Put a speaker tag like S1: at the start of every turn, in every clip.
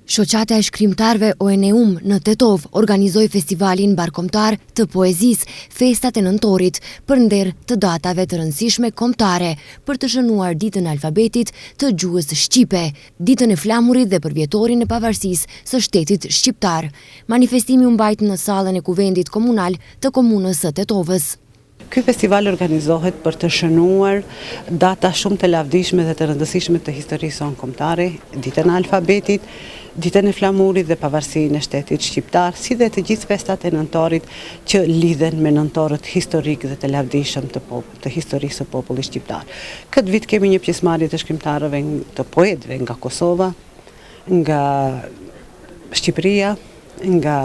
S1: Shoqata e shkrimtarëve ONEUM në Tetov organizoi festivalin barkombëtar të poezisë Festat e Nëntorit për nder të datave të rëndësishme kombëtare për të shënuar ditën e alfabetit të gjuhës shqipe, ditën e flamurit dhe përvjetorin e pavarësisë së shtetit shqiptar. Manifestimi u mbajt në sallën e Kuvendit Komunal të Komunës së Tetovës.
S2: Ky festival organizohet për të shënuar data shumë të lavdishme dhe të rëndësishme të historisë sonë kombëtare, ditën e alfabetit, ditën e flamurit dhe pavarësinë e shtetit shqiptar, si dhe të gjithë festat e nëntorit që lidhen me nëntorët historik dhe të lavdishëm të historisë së popullit shqiptar. Këtë vit kemi një pjesëmarrje të shkrimtarëve, të poetëve nga Kosova, nga Shqipëria, nga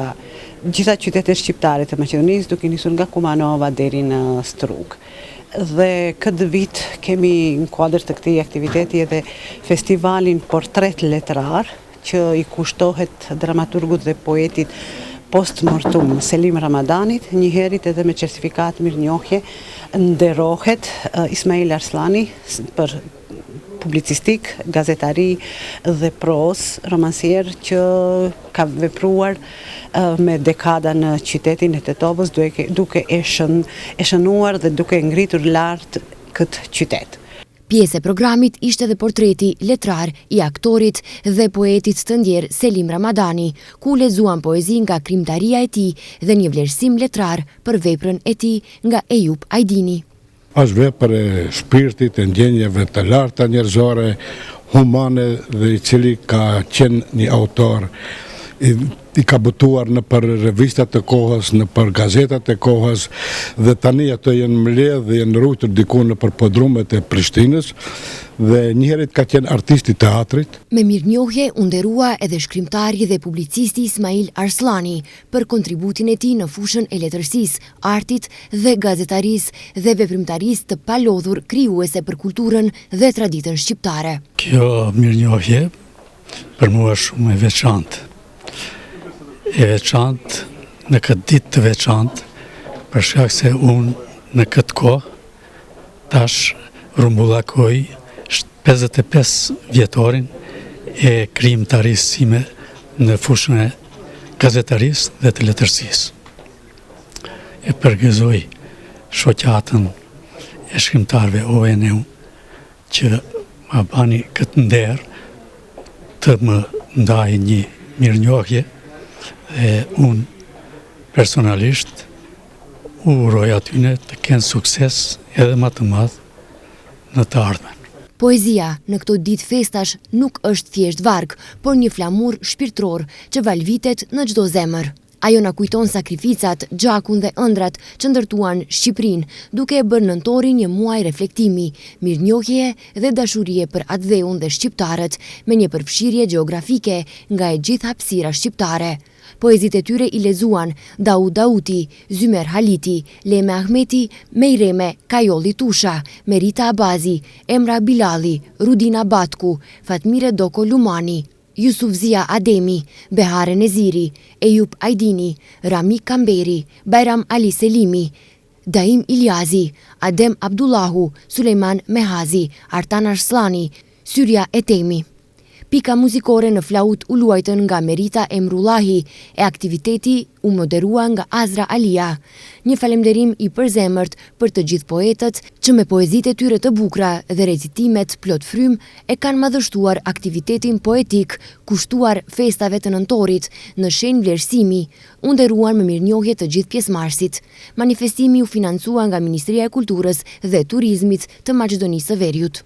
S2: gjitha qytetet shqiptare të Maqedonisë, duke nisur nga Kumanova deri në Strug. Dhe këtë vit kemi në kuadër të këtij aktiviteti edhe festivalin Portret Letrar, që i kushtohet dramaturgut dhe poetit post-mortum Selim Ramadanit, njëherët edhe me certifikat mirënjohje nderohet Ismail Arslani për publicistik, gazetari dhe pros, romansier që ka vepruar me dekada në qytetin e Tetovës duke e shënuar dhe duke ngritur lart këtë qytet.
S1: Pjesë e programit ishte dhe portreti letrar i aktorit dhe poetit të ndjer Selim Ramadani, ku lexuan poezi nga krimtaria e tij dhe një vlerësim letrar për veprën e tij nga Eyüp Aydini.
S3: Është vepër e shpirtit, e ndjenjeve të larta njerëzore, humane dhe i cili ka qenë një autor i ka botuar në për revistat të kohës, në për gazetat e kohës dhe tani ato janë mbledhur dhe janë rritur diku në për podrumet e Prishtinës dhe njëherët ka qenë artist i teatrit.
S1: Me mirënjohje u nderua edhe shkrimtari dhe publicisti Ismail Arslani për kontributin e tij në fushën e letërsisë, artit dhe gazetarisë dhe veprimtarisë të palodhur krijuese për kulturën dhe traditën shqiptare.
S4: Kjo mirënjohje për mua është shumë e veçantë. E veçantë në këtë ditë të veçantë, për shkak se unë në këtë kohë tash rumbullakoj 55 vjetorin e krijimtarisë sime në fushën e gazetarisë dhe të letërsisë. E përgëzoj shoqatën e shkrimtarëve ONEUM që ma bani këtë nder të më ndaj një mirënjohje dhe unë personalisht u uroj atyne të kenë sukses edhe më të madh në të ardhmen.
S1: Poezia në këto ditë festash nuk është thjesht varg, por një flamur shpirtëror që valvitet në çdo zemër. Ajo na kujton sakrificat, gjakun dhe ëndrat që ndërtuan Shqipërinë, duke e bërë nëntorin një muaj reflektimi, mirënjohje dhe dashurie për atë dheun dhe shqiptarët, me një përfshirje gjeografike nga e gjithë hapësira shqiptare. Poezit e tyre i lexuan Daud Dauti, Zymer Haliti, Leme Ahmeti, Mejreme Kajolli Tusha, Merita Abazi, Emra Bilali, Rudina Batku, Fatmire Doko Lumani, Jusufzia Ademi, Behare Neziri, Eyüp Aydini, Rami Kamberi, Bajram Ali Selimi, Daim Iljazi, Adem Abdullahu, Sulejman Mehazi, Artan Arslani, Syrja Etemi. Pika muzikore në flaut u luajtën nga Merita Emrullahi e aktiviteti u moderua nga Azra Alia. Një falemnderim i përzemërt për të gjithë poetët që me poezitë e tyre të bukura dhe recitimet plot frym e kanë madhështuar aktivitetin poetik kushtuar festave të nëntorit në shenjë vlerësimi, u nderuan me mirënjohje të gjithë pjesëmarrësit. Manifestimi u financua nga Ministria e Kulturës dhe Turizmit të Maqedonisë së Veriut.